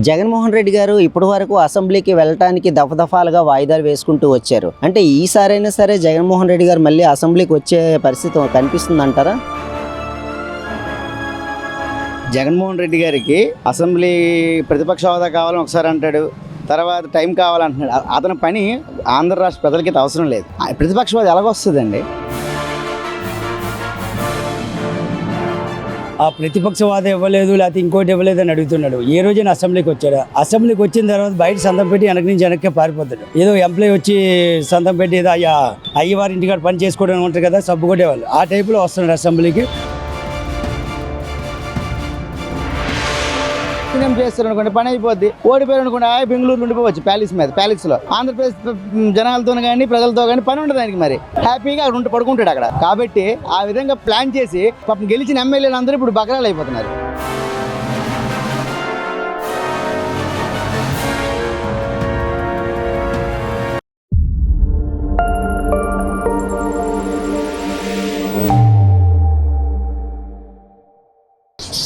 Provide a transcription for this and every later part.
జగన్మోహన్ రెడ్డి గారు ఇప్పటి వరకు అసెంబ్లీకి వెళ్ళటానికి దఫదఫాలుగా వాయిదాలు వేసుకుంటూ వచ్చారు. అంటే ఈసారైనా సరే జగన్మోహన్ రెడ్డి గారు మళ్ళీ అసెంబ్లీకి వచ్చే పరిస్థితి కనిపిస్తుంది అంటారా? జగన్మోహన్ రెడ్డి గారికి అసెంబ్లీ ప్రతిపక్ష హోదా కావాలని ఒకసారి అంటాడు, తర్వాత టైం కావాలంటున్నాడు. అతని పని ఆంధ్ర రాష్ట్ర ప్రజలకి అవసరం లేదు. ప్రతిపక్ష హోదా ఎలాగొస్తుందండి? ఆ ప్రతిపక్షవాదం ఇవ్వలేదు, లేకపోతే ఇంకోటి ఇవ్వలేదు అని అడుగుతున్నాడు. ఏ రోజైనా అసెంబ్లీకి వచ్చాడు. అసెంబ్లీకి వచ్చిన తర్వాత బయట సంతం పెట్టి వెనక నుంచి వెనక్కి పారిపోతాడు. ఏదో ఎంప్లాయీ వచ్చి సంతం పెట్టి ఏదో అయ్యవారి ఇంటికాడ పని చేసుకోవడం ఉంటారు కదా, సబ్బు కొట్టేవాళ్ళు, ఆ టైపులో వస్తున్నాడు అసెంబ్లీకి. చేస్తారు అనుకోండి, పని అయిపోద్ది. ఓడిపోయారు అనుకోండి, బెంగళూరు ఉండిపోవచ్చు ప్యాలెస్లో. ఆంధ్రప్రదేశ్ జనాలతో కానీ ప్రజలతో కానీ పని ఉండదు ఆయనకి. మరి హ్యాపీగా అక్కడ పడుకుంటాడు అక్కడ. కాబట్టి ఆ విధంగా ప్లాన్ చేసి పాపం గెలిచిన ఎమ్మెల్యేలు అందరూ ఇప్పుడు బకరాలు అయిపోతున్నారు.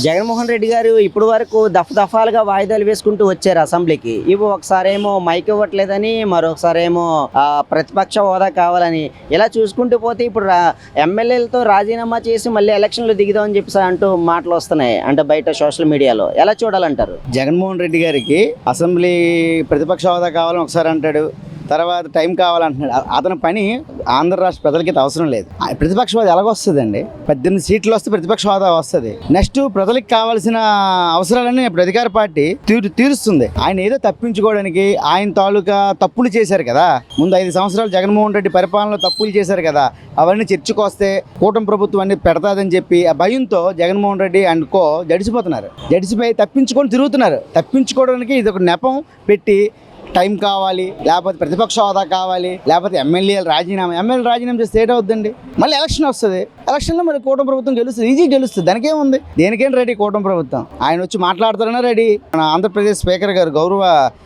జగన్మోహన్ రెడ్డి గారు ఇప్పటి వరకు దఫదఫాలుగా వాయిదాలు వేసుకుంటూ వచ్చారు అసెంబ్లీకి. ఇవి ఒకసారేమో మైక్ ఇవ్వట్లేదని, మరొకసారేమో ప్రతిపక్ష హోదా కావాలని, ఇలా చూసుకుంటూ పోతే ఇప్పుడు ఎమ్మెల్యేలతో రాజీనామా చేసి మళ్ళీ ఎలక్షన్లు దిగుదామని చెప్పి అంటూ మాటలు వస్తున్నాయి. అంటే బయట సోషల్ మీడియాలో ఎలా చూడాలంటారు? జగన్మోహన్ రెడ్డి గారికి అసెంబ్లీ ప్రతిపక్ష హోదా కావాలని ఒకసారి అంటాడు, తర్వాత టైం కావాలంటున్నాడు. అతని పని ఆంధ్ర రాష్ట్ర ప్రజలకి అవసరం లేదు. ప్రతిపక్ష హోదా ఎలాగొస్తుందండి? 18 సీట్లు వస్తే ప్రతిపక్ష హోదా వస్తుంది. నెక్స్ట్ ప్రజలకు కావాల్సిన అవసరాలన్నీ ఇప్పుడు అధికార పార్టీ తీరుస్తుంది. ఆయన ఏదో తప్పించుకోవడానికి ఆయన తాలూకా తప్పులు చేశారు కదా. ముందు 5 సంవత్సరాలు జగన్మోహన్ రెడ్డి పరిపాలనలో తప్పులు చేశారు కదా, అవన్నీ చర్చకు వస్తే కూటమి ప్రభుత్వం అన్ని పెడతాదని చెప్పి ఆ భయంతో జగన్మోహన్ రెడ్డి అనుకో జడిసిపోయి తప్పించుకొని తిరుగుతున్నారు. తప్పించుకోవడానికి ఇది ఒక నెపం పెట్టి టైం కావాలి, లేకపోతే ప్రతిపక్ష హోదా కావాలి, లేకపోతే ఎమ్మెల్యేలు రాజీనామా చేస్తే ఏటవుద్దండి? మళ్ళీ ఎలక్షన్ వస్తుంది. ఎలక్షన్లో మరి కూటమి ప్రభుత్వం గెలుస్తుంది, ఈజీ గెలుస్తుంది. దానికేముంది? దేనికేం రెడీ కూటమి ప్రభుత్వం. ఆయన వచ్చి మాట్లాడతారన్నా రెడీ. మన ఆంధ్రప్రదేశ్ స్పీకర్ గారు గౌరవ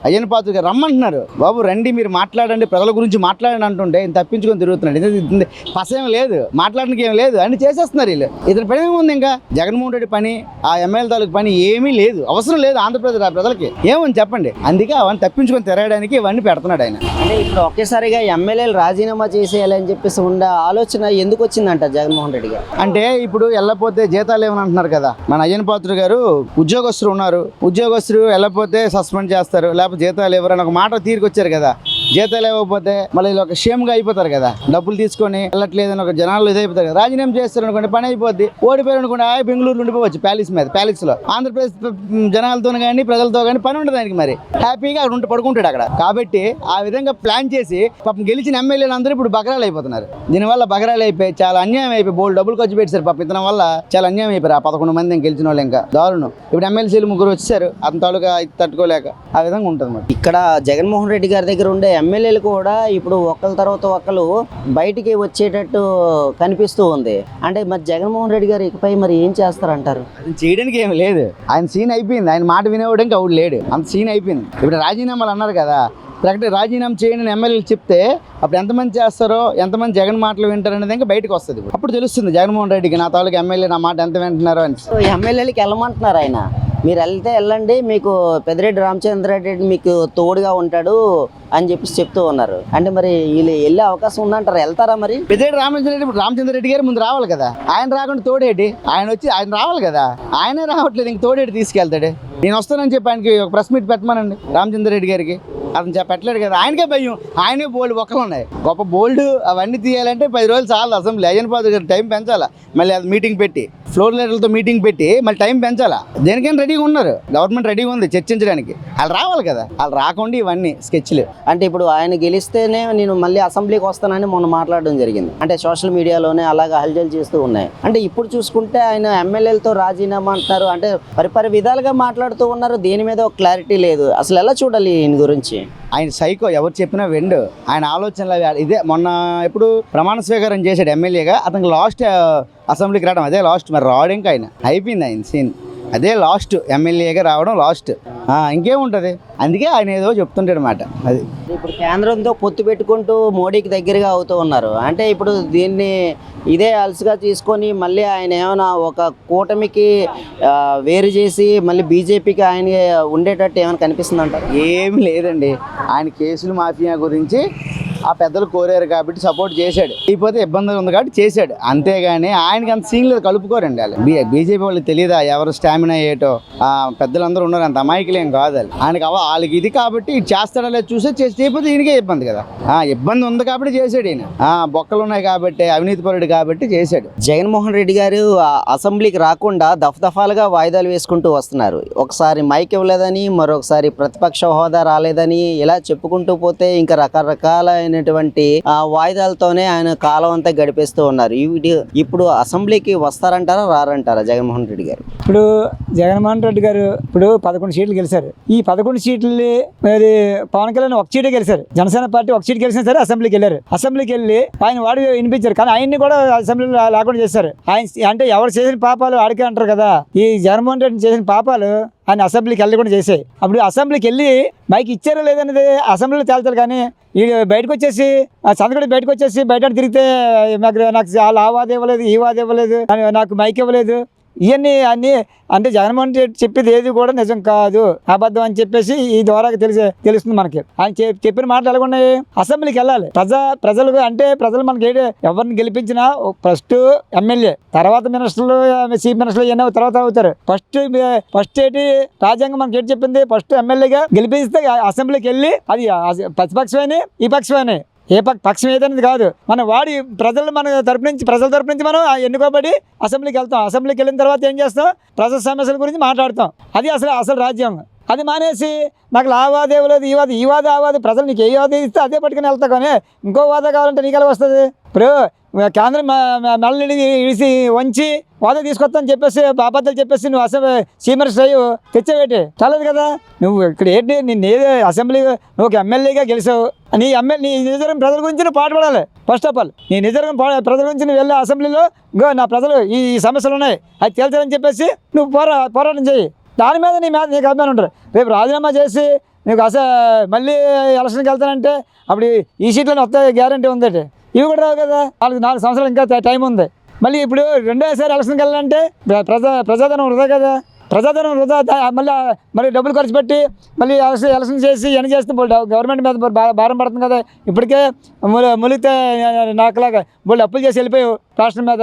అయ్యన్న పాత్రుడు గారు రమ్మంటున్నారు. బాబు రండి, మీరు మాట్లాడండి, ప్రజల గురించి మాట్లాడండి అంటుంటే ఈయన తప్పించుకొని తిరుగుతున్నాడు. పసేం లేదు, మాట్లాడడానికి ఏం లేదు, అన్ని చేసేస్తున్నారు వీళ్ళు. ఇతని పని ఏముంది? ఇంకా జగన్మోహన్ రెడ్డి పని, ఆ ఎమ్మెల్యే తాలూకు పని ఏమీ లేదు, అవసరం లేదు ఆంధ్రప్రదేశ్ ప్రజలకి. ఏమని చెప్పండి? అందుకే అవన్నీ తప్పించుకొని తిరగడానికి ఇవన్నీ పెడుతున్నాడు ఆయన. అంటే ఇప్పుడు ఒకేసారిగా ఎమ్మెల్యేలు రాజీనామా చేసేయాలని చెప్పేసి ఉండే ఆలోచన ఎందుకు వచ్చిందంట జగన్మోహన్ రెడ్డి గారు? అంటే ఇప్పుడు వెళ్ళకపోతే జీతాలు ఏమని అంటున్నారు కదా. మన అయ్యన్న పాత్రుడు గారు ఉద్యోగస్తులు ఉన్నారు, ఉద్యోగస్తులు వెళ్ళకపోతే సస్పెండ్ చేస్తారు, లేకపోతే జీతాలు ఇవ్వరని ఒక మాట తీరుకొచ్చారు కదా. జీతాలు ఇవ్వకపోతే మళ్ళీ ఒక షేమ్గా అయిపోతారు కదా, డబ్బులు తీసుకొని వెళ్ళట్లేదని ఒక జనాలు ఇదైపోతారు కదా. రాజీనామా చేస్తారు అనుకోండి, పని అయిపోద్ది. ఓడిపోయారు అనుకోండి, బెంగళూరు ఉండిపోవచ్చు ప్యాలెస్లో. ఆంధ్రప్రదేశ్ జనాలతో కానీ ప్రజలతో కానీ పని ఉండదు ఆయనకి. మరి హ్యాపీగా అక్కడ పడుకుంటాడు అక్కడ. కాబట్టి ఆ విధంగా ప్లాన్ చేసి పాపం గెలిచిన ఎమ్మెల్యేలు అందరూ ఇప్పుడు బకరాలు అయిపోతున్నారు. దీనివల్ల బకరాలు అయిపోయి చాలా అన్యాయం అయిపోయి బోల్డ్ డబ్బులు ఖర్చు పెట్టారు పాపం. ఇతని వల్ల చాలా అన్యాయం అయిపోయారు. ఆ 11 మంది గెలిచిన వాళ్ళు ఇంకా దారుణం. ఇప్పుడు ఎమ్మెల్సీలు 3 వచ్చారు, అతని తాలూకా తట్టుకోలేక ఆ విధంగా ఉంటుంది. మరి ఇక్కడ జగన్మోహన్ రెడ్డి గారి దగ్గర ఉండే ఎమ్మెల్యేలు కూడా ఇప్పుడు ఒకళ్ళ తర్వాత ఒకళ్ళు బయటికి వచ్చేటట్టు కనిపిస్తూ ఉంది. అంటే మరి జగన్మోహన్ రెడ్డి గారు ఇకపై మరి ఏం చేస్తారంటారు? అది చేయడానికి ఏమి లేదు. ఆయన సీన్ అయిపోయింది. ఆయన మాట వినేవాడానికి అవుడు లేడు, అంత సీన్ అయిపోయింది. ఇప్పుడు రాజీనామాలు అన్నారు కదా, రాజీనామా చేయండి ఎమ్మెల్యేలు చెప్తే అప్పుడు ఎంతమంది చేస్తారో, ఎంతమంది జగన్ మాటలు వింటారు అనేది ఇంకా బయటకు వస్తుంది. అప్పుడు తెలుస్తుంది జగన్మోహన్ రెడ్డికి నా తాలూకు ఎమ్మెల్యే నా మాట ఎంత వింటున్నారో అని. ఎమ్మెల్యేలకి వెళ్ళమంటున్నారు ఆయన. మీరు వెళ్తే వెళ్ళండి, మీకు పెద్దిరెడ్డి రామచంద్రారెడ్డి మీకు తోడుగా ఉంటాడు అని చెప్పి చెప్తూ ఉన్నారు. అంటే మరి వీళ్ళు వెళ్ళే అవకాశం ఉందంటారు, వెళ్తారా మరి? పెద్దిరెడ్డి రామచంద్రారెడ్డి గారు ముందు రావాలి కదా. ఆయన రాకుండా తోడేటి? ఆయన రావాలి కదా. ఆయనే రావట్లేదు, ఇంక తోడేటి తీసుకెళ్తాడు. నేను వస్తానని చెప్పి ఆయనకి ఒక ప్రెస్ మీట్ పెట్టమనండి రామచంద్రారెడ్డి గారికి. అతను పెట్టలేడు కదా, ఆయనకే భయం. ఆయనే బోల్డ్ ఒక్కలు ఉన్నాయి, గొప్ప బోల్డ్. అవన్నీ తీయాలంటే 10 రోజులు చాలు అసెంబ్లీ. అయ్యన్న పాత్రుడు గారు టైం పెంచాలా, మళ్ళీ అది మీటింగ్ పెట్టి ఫ్లోర్ లీడర్లతో మీటింగ్ పెట్టి మళ్ళీ టైం పెంచాలా. దేనికైనా రెడీగా ఉన్నారు, గవర్నమెంట్ రెడీగా ఉంది చర్చించడానికి. వాళ్ళు రావాలి కదా, వాళ్ళు రాకుండా ఇవన్నీ స్కెచ్లు. అంటే ఇప్పుడు ఆయన గెలిస్తేనే నేను మళ్ళీ అసెంబ్లీకి వస్తానని మొన్న మాట్లాడడం జరిగింది. అంటే సోషల్ మీడియాలోనే అలాగా హల్చల్ చేస్తూ ఉన్నాయి. అంటే ఇప్పుడు చూసుకుంటే ఆయన ఎమ్మెల్యేలతో రాజీనామా అంటున్నారు. అంటే పరిపరి విధాలుగా మాట్లాడుతూ ఉన్నారు. దేని మీద ఒక క్లారిటీ లేదు. అసలు ఎలా చూడాలి ఈయన గురించి? ఆయన సైకో, ఎవరు చెప్పినా వెండు. ఆయన ఆలోచనలు ఇదే. మొన్న ఎప్పుడు ప్రమాణ స్వీకారం చేశాడు ఎమ్మెల్యేగా, అతనికి లాస్ట్ అసెంబ్లీకి రావడం అదే లాస్ట్. మరి రావడం ఇంకా ఆయన అయిపోయింది ఆయన సీన్. అదే లాస్ట్, ఎమ్మెల్యేగా రావడం లాస్ట్. ఇంకేముంటుంది, అందుకే ఆయన ఏదో చెప్తుంటాడు అన్నమాట. అది ఇప్పుడు కేంద్రంతో పొత్తు పెట్టుకుంటూ మోడీకి దగ్గరగా అవుతూ ఉన్నారు. అంటే ఇప్పుడు దీన్ని ఇదే అలసిగా తీసుకొని మళ్ళీ ఆయన ఏమైనా ఒక కూటమికి వేరు చేసి మళ్ళీ బీజేపీకి ఆయన ఉండేటట్టు ఏమైనా కనిపిస్తుంది అంటారు? ఏమి లేదండి. ఆయన కేసులు మాఫియా గురించి ఆ పెద్దలు కోరారు కాబట్టి సపోర్ట్ చేశాడు, అయిపోతే ఇబ్బంది ఉంది కాబట్టి చేశాడు, అంతేగాని ఆయనకి అంత సీన్ లేదు. కలుపుకోరండి వాళ్ళు. బీజేపీ వాళ్ళకి తెలియదా ఎవరు స్టామినా ఏటో? పెద్దలందరూ ఉన్నారు, అంత అమాయకులేం కాదు వాళ్ళు. ఆయనకి వాళ్ళకి ఇది కాబట్టి ఇది చేస్తాడో లేదు చూసే చేయకపోతే ఈయనకే ఇబ్బంది కదా. ఇబ్బంది ఉంది కాబట్టి చేశాడు ఈయన. బొక్కలు ఉన్నాయి కాబట్టి, అవినీతిపరుడు కాబట్టి చేశాడు. జగన్మోహన్ రెడ్డి గారు అసెంబ్లీకి రాకుండా దఫదఫాలుగా వాయిదాలు వేసుకుంటూ వస్తున్నారు. ఒకసారి మైక్ ఇవ్వలేదని, మరొకసారి ప్రతిపక్ష హోదా రాలేదని, ఇలా చెప్పుకుంటూ పోతే ఇంకా రకరకాలైనటువంటి వాయిదాలతోనే ఆయన కాలం అంతా గడిపేస్తూ ఉన్నారు. ఇప్పుడు అసెంబ్లీకి వస్తారంటారా రారంటారా జగన్మోహన్ రెడ్డి గారు? ఇప్పుడు జగన్మోహన్ రెడ్డి గారు ఇప్పుడు 11 సీట్లు గెలిచారు. ఈ 11 సీట్లు మరి పవన్ కళ్యాణ్ ఒక సీటే గెలిచారు. జనసేన పార్టీ ఒక సీట్ గెలిచినా సరే అసెంబ్లీకి వెళ్ళారు. అసెంబ్లీకి వెళ్ళి ఆయన వాడు వినిపించారు, కానీ ఆయన్ని కూడా అసెంబ్లీలో లేకుండా చేశారు. ఆయన అంటే ఎవరు చేసిన పాపాలు ఆడికే అంటారు కదా. ఈ జగన్మోహన్ రెడ్డి చేసిన పాపాలు ఆయన అసెంబ్లీకి వెళ్ళకుండా చేసాయి. అప్పుడు అసెంబ్లీకి వెళ్ళి మైక్ ఇచ్చారో లేదనేది అసెంబ్లీలో తేల్చాలి. కానీ ఈ బయటకు వచ్చేసి సంతకడి బయటకు వచ్చేసి బయట తిరిగితే నాకు చాలా ఆ వాద ఇవ్వలేదు, ఈ వాద ఇవ్వలేదు, నాకు మైక్ ఇవ్వలేదు, ఇవన్నీ అన్నీ అంటే జగన్మోహన్ రెడ్డి చెప్పేది ఏది కూడా నిజం కాదు, అబద్ధం అని చెప్పేసి ఈ ద్వారా తెలుస్తుంది మనకి. ఆయన చెప్పిన మాటలు ఎలా ఉన్నాయి? అసెంబ్లీకి వెళ్ళాలి. ప్రజలు అంటే ప్రజలు మనకి ఎవరిని గెలిపించినా ఫస్ట్ ఎమ్మెల్యే, తర్వాత మినిస్టర్లు, చీఫ్ మినిస్టర్లు ఇవన్నీ తర్వాత అవుతారు. ఫస్ట్ ఏంటి రాజ్యాంగం మనకి ఏంటి చెప్పింది? ఫస్ట్ ఎమ్మెల్యేగా గెలిపిస్తే అసెంబ్లీకి వెళ్ళి అది ప్రతిపక్షమైన ఈ పక్షమైన ఏ పక్షం ఏదనేది కాదు, మనం వాడి ప్రజల తరపు నుంచి మనం ఎన్నుకోబడి అసెంబ్లీకి వెళ్తాం. అసెంబ్లీకి వెళ్ళిన తర్వాత ఏం చేస్తాం? ప్రజల సమస్యల గురించి మాట్లాడతాం. అది అసలు రాజ్యాంగం. అది మానేసి నాకు ఆ వాద ఇవ్వలేదు, ఈ వాద ఆ వాద, ప్రజలు నీకు ఏ వాద ఇస్తే అదే పట్టుకుని వెళ్తా, కానీ ఇంకో వాద కావాలంటే నీకు ఎలా వస్తుంది? ఇప్పుడు కేంద్రం మెల్లని ఇడిసి వంచి వాద తీసుకొస్తాను చెప్పేసి అబద్ధాలు చెప్పేసి నువ్వు చీఫ్ మినిస్టర్ అయ్యి తెచ్చేవేటి చాలేదు కదా. నువ్వు ఇక్కడ ఏంటి, నిన్ను ఏదో అసెంబ్లీ నువ్వు ఒక ఎమ్మెల్యేగా గెలిచావు, నీ నిజం ప్రజల గురించి నువ్వు పాటుపడాలి. ఫస్ట్ ఆఫ్ ఆల్ నీ నిజం ప్రజల గురించి నువ్వు వెళ్ళి అసెంబ్లీలో నా ప్రజలు ఈ సమస్యలు ఉన్నాయి అది తేల్చాలని చెప్పేసి నువ్వు పోరాటం చేయి. దాని మీద నీకు అభిమానం ఉంటారు. రేపు రాజీనామా చేసి నీకు మళ్ళీ ఎలక్షన్కి వెళ్తానంటే అప్పుడు ఈ సీట్లను వస్తాయి గ్యారంటీ ఉందంటే, ఇవి కూడా రావు కదా. 4 సంవత్సరాలు ఇంకా టైం ఉంది. మళ్ళీ ఇప్పుడు రెండోసారి ఎలక్షన్కి వెళ్ళాలంటే ప్రజాధనం వృధా కదా. ప్రజాధనం వృధా, మళ్ళీ డబ్బులు ఖర్చు పెట్టి మళ్ళీ ఎలక్షన్ చేసి ఇవన్నీ చేస్తే గవర్నమెంట్ మీద భారం పడుతుంది కదా. ఇప్పటికే ములిగితే నాకులాగా బోళ్ళు అప్పులు చేసి వెళ్ళిపోయావు రాష్ట్రం మీద.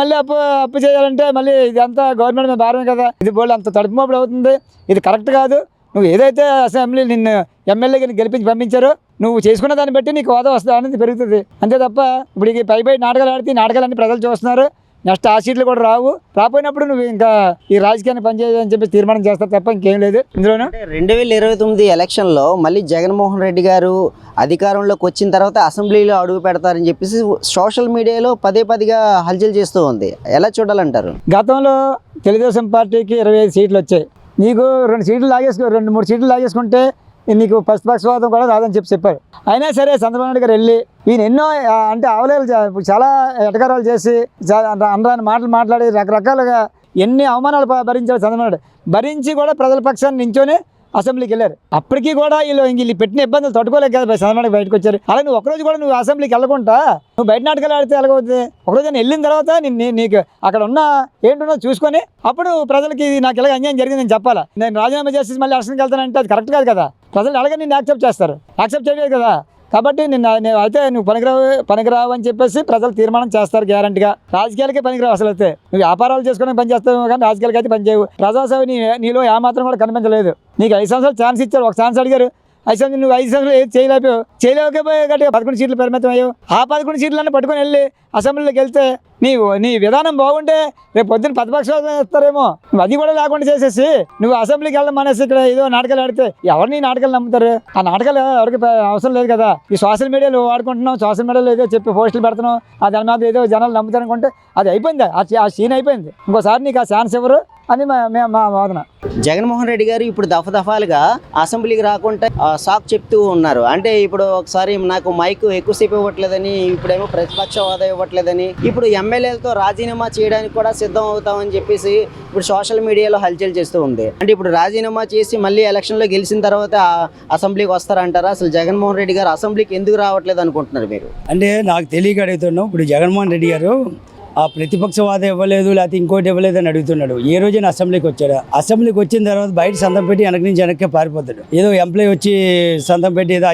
మళ్ళీ అప్పు చేయాలంటే మళ్ళీ ఇది అంతా గవర్నమెంట్ మీద భారమే కదా. ఇది బోళ్ళు అంత తడుపుమోపుడు అవుతుంది. ఇది కరెక్ట్ కాదు. నువ్వు ఏదైతే అసెంబ్లీ నిన్ను ఎమ్మెల్యేగా గెలిపించి పంపించారో నువ్వు చేసుకున్న దాన్ని బట్టి నీకు హోదా వస్తుంది అనేది పెరుగుతుంది. అంతే తప్ప ఇప్పుడు ఈ పై నాటకాలు ఆడితే నాటకాలన్నీ ప్రజలు చూస్తున్నారు. నెక్స్ట్ ఆ సీట్లు కూడా రాపోయినప్పుడు నువ్వు ఇంకా ఈ రాజకీయాన్ని పనిచేయాలని చెప్పి తీర్మానం చేస్తారు తప్ప ఇంకేం లేదు ఇందులోనూ. 2029 ఎలక్షన్లో మళ్ళీ జగన్మోహన్ రెడ్డి గారు అధికారంలోకి వచ్చిన తర్వాత అసెంబ్లీలో అడుగు పెడతారని చెప్పేసి సోషల్ మీడియాలో పదేగా హల్చల్ చేస్తూ ఉంది. ఎలా చూడాలంటారు? గతంలో తెలుగుదేశం పార్టీకి 25 సీట్లు వచ్చాయి. నీకు 2 సీట్లు 2-3 సీట్లు లాగేసుకుంటే నీకు పక్షవాదం కూడా రాదని చెప్పారు. అయినా సరే చంద్రబాబు నాయుడు గారు వెళ్ళి ఈయన ఎన్నో అంటే అవలేలు చాలా ఎటకారాలు చేసి అందరాని మాటలు మాట్లాడి రకరకాలుగా ఎన్ని అవమానాలు భరించారు చంద్రబాబు నాయుడు. భరించి కూడా ప్రజల పక్షాన్ని నించొని అసెంబ్లీకి వెళ్ళారు. అప్పటికీ కూడా వీళ్ళు పెట్టిన ఇబ్బందులు తట్టుకోలేక కదా చంద్రబాబు బయటకు వచ్చారు. అలా నువ్వు ఒకరోజు కూడా నువ్వు అసెంబ్లీకి వెళ్ళకుండా నువ్వు బయట నాటకాలు ఆడితే ఎలాగవుతుంది? ఒకరోజు నేను వెళ్ళిన తర్వాత నీకు అక్కడ ఉన్న ఏంటున్నో చూసుకొని అప్పుడు ప్రజలకి నాకు ఇలాగ అన్యాయం జరిగిందని చెప్పాలా. నేను రాజీనామా చేసి మళ్ళీ ఎలక్షన్కి వెళ్తానంటే అది కరెక్ట్ కాదు కదా. ప్రజలు అలాగే నిన్ను యాక్సెప్ట్ చేస్తారు, యాక్సెప్ట్ చేయలేదు కదా. కాబట్టి అయితే నువ్వు పనికిరావు అని చెప్పేసి ప్రజలు తీర్మానం చేస్తారు గ్యారంటీగా. రాజకీయాలకే పనికిరావు అసలు. అయితే నువ్వు వ్యాపారాలు చేసుకునే పని చేస్తావు కానీ రాజకీయాలకి అయితే పని చేయవు. ప్రజాసేవ నీలో ఏమాత్రం కూడా కనిపించలేదు. నీకు 5 సంవత్సరాలు ఛాన్స్ ఇచ్చారు, ఒక ఛాన్స్ అడిగారు. 5 సంవత్సరాలు నువ్వు 5 సంవత్సరాలు ఏది చేయలేకపోయి గట్టిగా 11 సీట్లు పరిమితం అయ్యావు. ఆ 11 సీట్లన్నీ పట్టుకొని వెళ్ళి అసెంబ్లీలోకి వెళ్తే నీ విధానం బాగుంటే రేపు పొద్దున్న ప్రతిపక్షాలు ఇస్తారేమో. నువ్వు అది కూడా లేకుండా చేసేసి నువ్వు అసెంబ్లీకి వెళ్ళడం మానేసి ఇక్కడ ఏదో నాటకాలు ఆడితే ఎవరిని నాటకాలు నమ్ముతారు? ఆ నాటకాలు ఎవరికి అవసరం లేదు కదా. ఈ సోషల్ మీడియాలో వాడుకుంటున్నావు, సోషల్ మీడియాలో ఏదో చెప్పి పోస్టులు పెడుతున్నావు, దాని మీద ఏదో జనాలు నమ్ముతారు అనుకుంటే అది అయిపోయింది, ఆ సీన్ అయిపోయింది. ఇంకోసారి నీకు ఆ ఛాన్స్ ఎవరు అని మా వాదన. జగన్మోహన్ రెడ్డి గారు ఇప్పుడు దఫాలుగా అసెంబ్లీకి రాకుండా చెప్తూ ఉన్నారు. అంటే ఇప్పుడు ఒకసారి నాకు మైక్ ఎక్కువసేపు ఇవ్వట్లేదని, ఇప్పుడేమో ప్రతిపక్ష హోదా రావట్లేదని, ఇప్పుడు ఎమ్మెల్యేలతో రాజీనామా చేయడానికి కూడా సిద్ధం అవుతామని చెప్పేసి ఇప్పుడు సోషల్ మీడియాలో హల్చల్ చేస్తూ ఉంది. అంటే ఇప్పుడు రాజీనామా చేసి మళ్ళీ ఎలక్షన్లో గెలిచిన తర్వాత అసెంబ్లీకి వస్తారంటారా? అసలు జగన్మోహన్ రెడ్డి గారు అసెంబ్లీకి ఎందుకు రావట్లేదు అనుకుంటున్నారు మీరు? అంటే నాకు తెలియక అడుగుతున్నాం. ఇప్పుడు జగన్మోహన్ రెడ్డి గారు ఆ ప్రతిపక్షవాదం ఇవ్వలేదు, లేకపోతే ఇంకోటి ఇవ్వలేదు అని అడుగుతున్నాడు. ఏ రోజైనా అసెంబ్లీకి వచ్చాడు? అసెంబ్లీకి వచ్చిన తర్వాత బయట సంతం పెట్టి వెనక నుంచి వెనక్కి పారిపోతాడు. ఏదో ఎంప్లాయీ వచ్చి సంతం పెట్టి ఏదో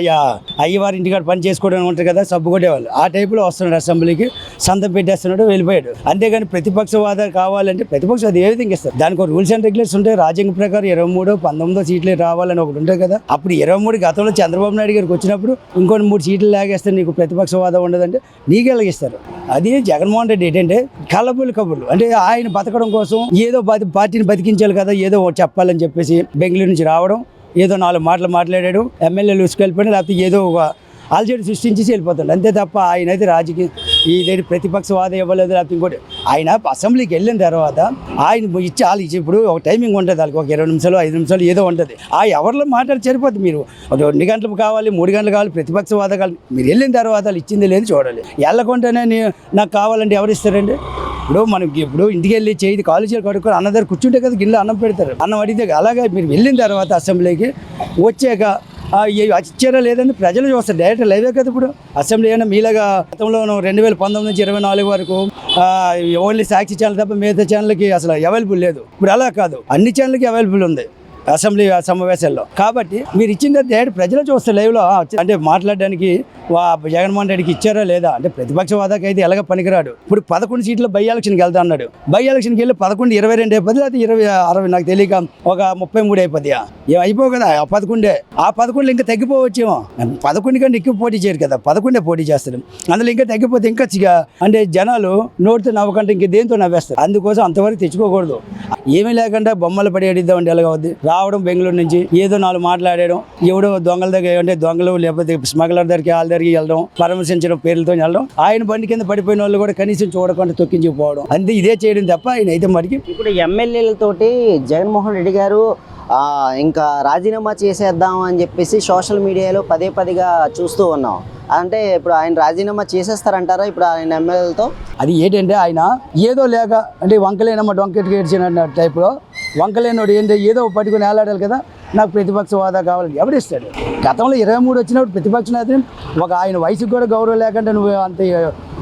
అయ్యవారి ఇంటికాడ పని చేసుకోవడం ఉంటుంది కదా, సబ్బు కొట్టేవాళ్ళు, ఆ టైపులో వస్తున్నాడు అసెంబ్లీకి, సంతం పెట్టేస్తున్నాడు, వెళ్ళిపోయాడు. అంతేగాని ప్రతిపక్షవాదం కావాలంటే ప్రతిపక్షవాదం ఏ విధంగా ఇస్తారు? దానికి రూల్స్ అండ్ రెగ్యులేషన్స్ ఉంటాయి. రాజ్యాంగ ప్రకారం 23, 19 సీట్లు రావాలని ఒకటి ఉంటుంది కదా. అప్పుడు 23 గతంలో చంద్రబాబు నాయుడు గారికి వచ్చినప్పుడు ఇంకొన్ని 3 సీట్లు లాగేస్తే నీకు ప్రతిపక్షవాదం ఉండదంటే నీకు ఎలాగిస్తారు? అది జగన్మోహన్ రెడ్డి ఏంటంటే కబుర్లు అంటే ఆయన బతకడం కోసం ఏదో పార్టీని బతికించాలి కదా, ఏదో చెప్పాలని చెప్పేసి బెంగళూరు నుంచి రావడం, ఏదో 4 మాటలు మాట్లాడాడు, ఎమ్మెల్యేలు ఉసుకెళ్ళిపోయినా, లేకపోతే ఏదో ఒక ఆల్రెడీ సృష్టించి వెళ్ళిపోతాడు అంతే తప్ప ఆయన అయితే రాజకీయ ఇదేంటి ప్రతిపక్షవాదం ఇవ్వలేదు, లేకపోతే ఇంకోటి. ఆయన అసెంబ్లీకి వెళ్ళిన తర్వాత ఆయన ఇచ్చి ఇప్పుడు ఒక టైమింగ్ ఉంటుంది, వాళ్ళకి ఒక 20 నిమిషాలు 5 నిమిషాలు ఏదో ఉంటుంది. ఆ ఎవరిలో మాట్లాడి సరిపోతుంది. మీరు ఒక 2 గంటలు కావాలి, 3 గంటలు కావాలి, ప్రతిపక్షవాదం కావాలి. మీరు వెళ్ళిన తర్వాత వాళ్ళు ఇచ్చింది లేదు చూడాలి. వెళ్ళకుండానే నాకు కావాలంటే ఎవరు ఇస్తారండి? ఇప్పుడు ఇంటికి వెళ్ళి చేయి కాలేజీలు కడుక్కొని అన్న దగ్గర కూర్చుంటే కదా గిన్నెలో అన్నం పెడతారు, అన్నం అడిగితే. అలాగే మీరు వెళ్ళిన తర్వాత అసెంబ్లీకి వచ్చాక ఇచ్చారా లేదని ప్రజలు చూస్తారు. డైరెక్ట్ లైవే కదా. ఇప్పుడు అసెంబ్లీ అయినా మీలాగా గతంలో 2019 నుంచి 24 వరకు ఓన్లీ సాక్షి ఛానల్ తప్ప మిగతా ఛానల్కి అసలు అవైలబుల్ లేదు. ఇప్పుడు అలా కాదు, అన్ని ఛానల్కి అవైలబుల్ ఉంది అసెంబ్లీ సమావేశాల్లో. కాబట్టి మీరు ఇచ్చిన డైరెక్ట్ ప్రజలు చూస్తారు లైవ్లో. అంటే మాట్లాడడానికి జగన్మోహన్ రెడ్డికి ఇచ్చారా లేదా అంటే ప్రతిపక్షవాదానికి అయితే ఎలాగ పనికిరాడు. ఇప్పుడు 11 సీట్లు బై ఎలక్షన్కి వెళ్తా అన్నాడు. బై ఎలక్షన్కి వెళ్ళి 11, 22 అయిపోద్ది, లేకపోతే 20, 60 నాకు తెలియక ఒక 33 అయిపోద్ది. అయిపోవు కదా ఆ 11. ఆ 11 ఇంకా తగ్గిపోవచ్చేమో. 11 కంటే ఎక్కువ పోటీ చేయరు కదా, 11 పోటీ చేస్తారు. అందులో ఇంకా తగ్గిపోతే ఇంకా అంటే జనాలు నోటితో నవ్వకంటే ఇంక దేంతో నవ్వేస్తారు. అందుకోసం అంతవరకు తెచ్చుకోకూడదు. ఏమీ లేకుండా బొమ్మలు పడి అడిద్దామంటే ఎలాగ అవుద్ది? రావడం బెంగళూరు నుంచి ఏదో 4 మాట్లాడడం, ఎవడో దొంగల దగ్గర అంటే దొంగలు లేకపోతే స్మగ్లర్ దగ్గరికి వాళ్ళ దగ్గరికి వెళ్ళడం, పరామర్శించడం పేర్లతో వెళ్ళడం, ఆయన బండి కింద పడిపోయిన వాళ్ళు కూడా కనీసం చూడకుండా తొక్కించిపోవడం, అంతే. ఇదే చేయడం తప్ప ఆయన అయితే మరికి. ఇప్పుడు ఎమ్మెల్యేలతోటి జగన్మోహన్ రెడ్డి గారు ఇంకా రాజీనామా చేసేద్దాం అని చెప్పేసి సోషల్ మీడియాలో పదేగా చూస్తూ ఉన్నాం. అంటే ఇప్పుడు ఆయన రాజీనామా చేసేస్తారంటారా ఇప్పుడు ఆయన ఎమ్మెల్యేలతో? అది ఏంటంటే ఆయన ఏదో లేక అంటే వంకలేనమ్మ డొంకెట్కి ఏడ్చిన టైప్లో వంకలేనోడు ఏంటంటే ఏదో పట్టుకుని వేలాడాలి కదా, నాకు ప్రతిపక్ష హోదా కావాలని ఎవరిస్తాడు? గతంలో 23 వచ్చినప్పుడు ప్రతిపక్ష నేతని ఒక ఆయన వయసుకు కూడా గౌరవం లేకుండా నువ్వు అంత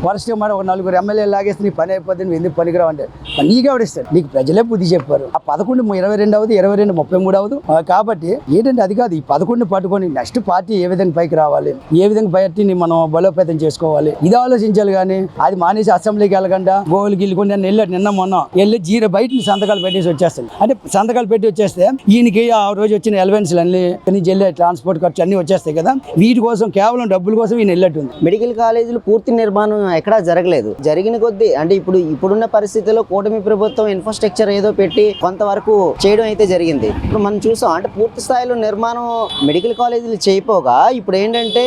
వరస్ట్గా మరి ఒక 4 ఎమ్మెల్యేలు లాగేస్తే నీ పని అయిపోతుంది, నువ్వు ఎందుకు పనికిరావు అంటే నీకు ఎవరిస్తాడు? నీకు ప్రజలే బుద్ధి చెప్పారు. ఆ 11 22 అవుతుంది, 22 33 అవుతుంది. కాబట్టి ఏంటంటే అది కాదు, ఈ 11 పట్టుకొని నెక్స్ట్ పార్టీ ఏ విధంగా పైకి రావాలి, ఏ విధంగా పార్టీని మనం బలోపేతం చేసుకోవాలి, ఇది ఆలోచించాలి. కానీ అది మానేసి అసెంబ్లీకి వెళ్ళకుండా గోవులు గిల్లుకొని నిన్న మొన్న వెళ్ళి బయట సంతకాలు పెట్టేసి వచ్చేస్తాను. అంటే సంతకాలు పెట్టి వచ్చేస్తే ఈయనకి ఆ రోజు వచ్చిన ఎలవెన్స్లు అన్ని నుంచి వెళ్ళే ట్రాన్స్పోర్ట్ ఖర్చు అన్ని వచ్చేస్తాయి కదా, వీటి కోసం కేవలం డబ్బుల కోసం ఈయన వెళ్ళట్టుంది. మెడికల్ కాలేజీలు పూర్తి నిర్మాణం ఎక్కడా జరగలేదు. జరిగిన కొద్దీ అంటే ఇప్పుడున్న పరిస్థితుల్లో కూటమి ప్రభుత్వం ఇన్ఫ్రాస్ట్రక్చర్ ఏదో పెట్టి కొంతవరకు చేయడం అయితే జరిగింది. ఇప్పుడు మనం చూసాం అంటే పూర్తి స్థాయిలో నిర్మాణం మెడికల్ కాలేజీలు చేయపోగా ఇప్పుడు ఏంటంటే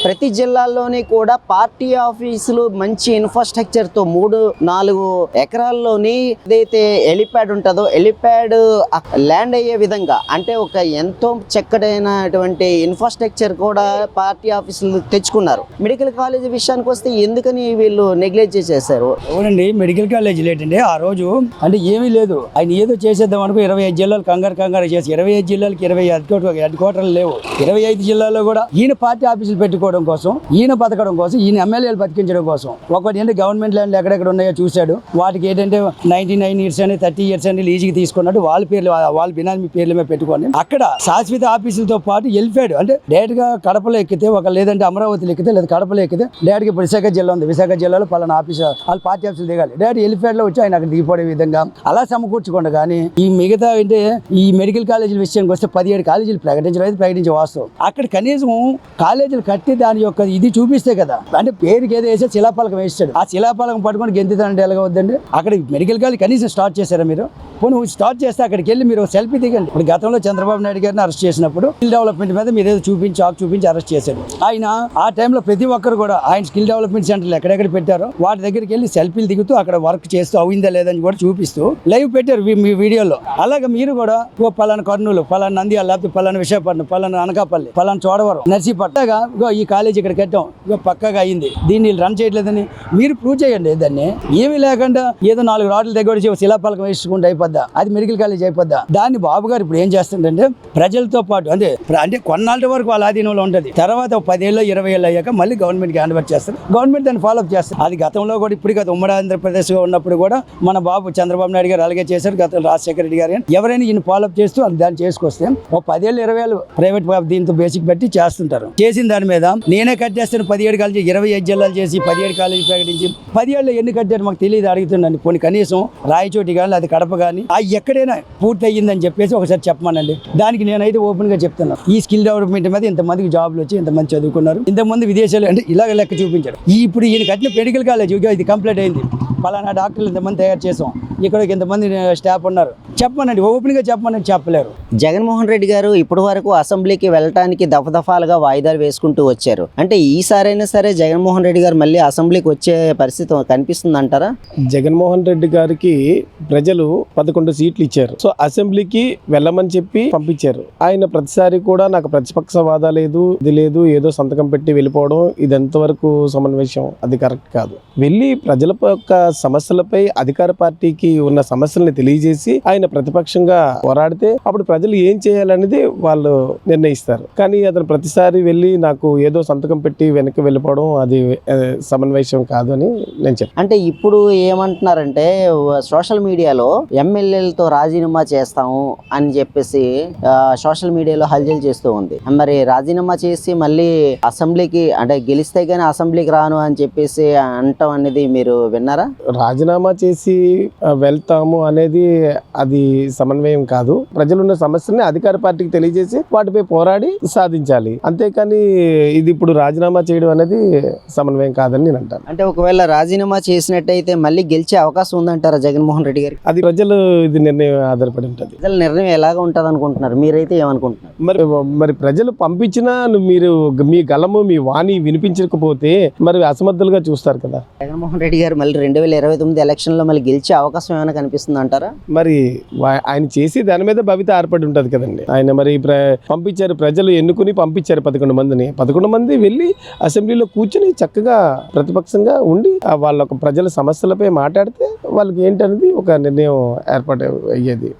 ప్రతి జిల్లాల్లోని కూడా పార్టీ ఆఫీసులు మంచి ఇన్ఫ్రాస్ట్రక్చర్తో 3-4 ఎకరాల్లోని ఏదైతే హెలిప్యాడ్ ఉంటుందో హెలిప్యాడ్ ల్యాండ్ అయ్యే విధంగా అంటే ఒక ఎంతో చక్కటైనటువంటి ఇన్ఫ్రాస్ట్రక్చర్ కూడా పార్టీ ఆఫీసులు తెచ్చుకున్నారు. మెడికల్ కాలేజీ విషయానికి వస్తే ఎందుకని వీళ్ళు నెగ్లెక్ట్ చేసేసారు? అవునండి, మెడికల్ కాలేజీలు ఏంటంటే ఆ రోజు అంటే ఏమీ లేదు, ఆయన ఏదో చేసేద్దాం అనుకో 25 జిల్లాలు కంగారు చేసి 25 జిల్లాలకి 20 హెడ్ క్వార్టర్లు లేవు. 25 జిల్లాల్లో కూడా ఈయన పార్టీ ఆఫీసులు పెట్టుకోవడం కోసం, ఈయన బతకడం కోసం, ఈయన ఎమ్మెల్యేలు బతికించడం కోసం ఒకటి ఏంటి గవర్నమెంట్ ల్యాండ్లు ఎక్కడెక్కడ ఉన్నాయో చూశాడు. వాటికి ఏంటంటే 99 ఇయర్స్ అని 30 ఇయర్స్ అని లీజుకి తీసుకున్నట్టు వాళ్ళ బినామీ పేర్ల మీద పెట్టుకొని అక్కడ శాశ్వత ఆఫీసులతో పాటు వెళ్ళిపోయాడు. అంటే డైరెక్ట్ గా కడపలో ఎక్కితే ఒక లేదంటే అమరావతిలో ఎక్కితే లేదా కడపలో ఎక్కితే డైరెక్ట్ గా విశాఖ జిల్లా ఉంది, విశాఖ జిల్లాలో పలానా ఆఫీస్ వాళ్ళు పార్టీ ఆఫీసులు దిగాలి. డైరెక్ట్ ఎలిఫేడ్ లో వచ్చి ఆయన అక్కడ దిగిపోయే విధంగా అలా సమకూర్చుకోండి. కానీ ఈ మిగతా అంటే ఈ మెడికల్ కాలేజీల విషయానికి వస్తే 17 కాలేజీలు ప్రకటించే వాస్తవం. అక్కడ కనీసం కాలేజీలు కట్టి దాని యొక్క ఇది చూపిస్తే కదా, అంటే పేరుకి ఏదో వేసే శిలాపాలకం వేస్తాడు, ఆ శిలాపాలకం పట్టుకొని గెంతుతానంటే ఎలాగ వద్దండి? అక్కడ మెడికల్ కాలేజ్ కనీసం స్టార్ట్ చేశారా మీరు? పోనీ స్టార్ట్ చేస్తే అక్కడికి వెళ్ళి మీరు సెల్ఫీ దిగండి. ఇప్పుడు గతంలో చంద్రబాబు నాయుడు గారిని అరెస్ట్ చేసినప్పుడు స్కిల్ డెవలప్మెంట్ మీద మీరు ఏదో చూపించి అరెస్ట్ చేశారు. ఆయన ఆ టైంలో ప్రతి ఒక్కరు కూడా ఆయన స్కిల్ డెవలప్మెంట్ సెంటర్లు ఎక్కడెక్కడ పెట్టారో వాటి దగ్గరికి వెళ్ళి సెల్ఫీలు దిగుతూ అక్కడ వర్క్ చేస్తూ అయిందా లేదని కూడా చూపిస్తూ లైవ్ పెట్టారు మీ వీడియోలో. అలాగే మీరు కూడా పలానా కర్నూలు, పలానా నంద్యాల, లేకపోతే పలానా విశాఖపట్నం, పలానా అనకాపల్లి, పలానా చోడవరం, నర్సీపట్నంగా ఈ కాలేజ్ ఇక్కడ కట్టాం, పక్కగా అయింది, దీన్ని రన్ చేయట్లేదని మీరు ప్రూవ్ చేయండి. దాన్ని ఏమీ లేకుండా ఏదో 4 రాడ్ల దగ్గర శిలాపలకం వేసుకుంటే అయిపోద్దా, అది మెడికల్ కాలేజ్ అయిపోద్దా? దాన్ని బాబు గారు ఇప్పుడు ఏం చేస్తుందంటే ప్రజలతో పాటు అంటే కొన్నాళ్ళ వరకు వాళ్ళ ఆధీనంలో ఉంటుంది. తర్వాత 10 ఏళ్ళు 20 ఏళ్ళు అయ్యాక మళ్ళీ గవర్నమెంట్కి హ్యాండ్ ఓవర్ చేస్తారు. గవర్నమెంట్ దాన్ని ఫాలోఅప్ చేస్తారు. అది గతంలో కూడా ఇప్పుడు కదా ఉమ్మడి ఆంధ్రప్రదేశ్గా ఉన్నప్పుడు కూడా మన బాబు చంద్రబాబు నాయుడు గారు అలాగే చేశారు. గతంలో రాజశేఖర రెడ్డి గారు ఎవరైనా ఈయన ఫాలోఅప్ చేస్తూ దాన్ని చేసుకొస్తే 10 ఏళ్ళు 20 ఏళ్ళు ప్రైవేట్ దీంతో బేసిక్ పెట్టి చేస్తుంటారు. చేసిన దాని మీద నేనే కట్టేస్తాను 17 కాలేజీ 25 జిల్లాలు చేసి 17 కాలేజీ ప్రకటించి 10 ఏళ్ళు ఎన్ని కట్టారు మాకు తెలియదు అడుగుతున్నాను. పోనీ కనీసం రాయచోటి కానీ అది కడప కానీ ఎక్కడైనా పూర్తి అయ్యిందని చెప్పేసి ఒకసారి చెప్పమనండి. దానికి నేనైతే ఓపెన్ గా చెప్తున్నాను. ఈ స్కిల్ డెవలప్మెంట్ మీద ఇంతమందికి జాబ్లు వచ్చి ఇంతమంది చదువుకున్నారు, ఇంతమంది విదేశాలు అంటే ఇలాగ లెక్క చూపించారు. ఇప్పుడు ఈయన కట్టిన మెడికల్ కాలేజ్ ఇది కంప్లీట్ అయింది, పలానా డాక్టర్లు ఇంతమంది తయారు చేసాం, ఇక్కడికి ఇంతమంది స్టాఫ్ ఉన్నారు చెప్పమనండి, ఓపెన్గా చెప్పమని చెప్పలేరు. జగన్మోహన్ రెడ్డి గారు ఇప్పటి వరకు అసెంబ్లీకి వెళ్ళటానికి దఫదఫాలుగా వాయిదాలు వేసుకుంటూ వచ్చారు. అంటే ఈసారైనా సరే జగన్మోహన్ రెడ్డి గారు మళ్ళీ అసెంబ్లీకి వచ్చే పరిస్థితి కనిపిస్తుంది అంటారా? జగన్మోహన్ రెడ్డి గారికి ప్రజలు 11 సీట్లు ఇచ్చారు. సో అసెంబ్లీకి వెళ్ళమని చెప్పి పంపించారు. ఆయన ప్రతిసారి కూడా నాకు ప్రతిపక్ష వాదా లేదు, ఇది లేదు, ఏదో సంతకం పెట్టి వెళ్ళిపోవడం, ఇది ఎంతవరకు సమన్వయం, అది కరెక్ట్ కాదు. వెళ్ళి ప్రజల యొక్క సమస్యలపై అధికార పార్టీకి ఉన్న సమస్యల్ని తెలియజేసి ఆయన ప్రతిపక్షంగా పోరాడితే అప్పుడు ప్రజలు ఏం చేయాలనేది వాళ్ళు నిర్ణయిస్తారు. కానీ అతను ప్రతిసారి వెళ్ళి నాకు ఏదో సంతకం పెట్టి వెనక్కి వెళ్ళిపోవడం అది సమన్వయం కాదు అని నేను చెప్తాను. అంటే ఇప్పుడు ఏమంటున్నారంటే సోషల్ మీడియాలో ఎమ్మెల్యేలతో రాజీనామా చేస్తాము అని చెప్పేసి సోషల్ మీడియాలో హల్చల్ చేస్తూ ఉంది. మరి రాజీనామా చేసి మళ్ళీ అసెంబ్లీకి అంటే గెలిస్తే గానీ అసెంబ్లీకి రాను అని చెప్పేసి అంటాం అనేది మీరు విన్నారా? రాజీనామా చేసి వెళ్తాము అనేది అది సమన్వయం కాదు. ప్రజలున్న సమస్యల్ని అధికార పార్టీకి తెలియజేసి వాటిపై పోరాడి సాధించాలి. అంతేకాని ఇది ఇప్పుడు రాజీనామా చేయడం అనేది సమన్వయం కాదని నేను అంటాను. అంటే ఒకవేళ రాజీనామా చేసినట్టయితే మళ్ళీ గెలిచే అవకాశం ఉందంటారా జగన్మోహన్ రెడ్డి గారికి? అది ప్రజలు ఇది నిర్ణయం ఆధారపడి ఉంటుంది. ప్రజల నిర్ణయం ఎలాగ ఉంటుంది అనుకుంటున్నారు? మీరైతే ఏమనుకుంటున్నారు? మరి ప్రజలు పంపించినా మీరు మీ గలము మీ వాణి వినిపించకపోతే మరి అసమర్థులుగా చూస్తారు కదా. జగన్మోహన్ రెడ్డి గారు మళ్ళీ 2029 ఎలక్షన్ లో మళ్ళీ గెలిచే అవకాశం ఏమైనా కనిపిస్తుంది అంటారా? మరి ఆయన చేసి దాని మీద భవిత ఆర్పడి ఉంటది కదండి. ఆయన మరి పంపించారు, ప్రజలు ఎన్నుకుని పంపించారు 11 మందిని. 11 మంది వెళ్ళి అసెంబ్లీలో కూర్చుని చక్కగా ప్రతిపక్షంగా ఉండి వాళ్ళ ప్రజల సమస్యలపై మాట్లాడితే వాళ్ళకి ఏంటనేది ఒక నిర్ణయం ఏర్పాటు అయ్యేది.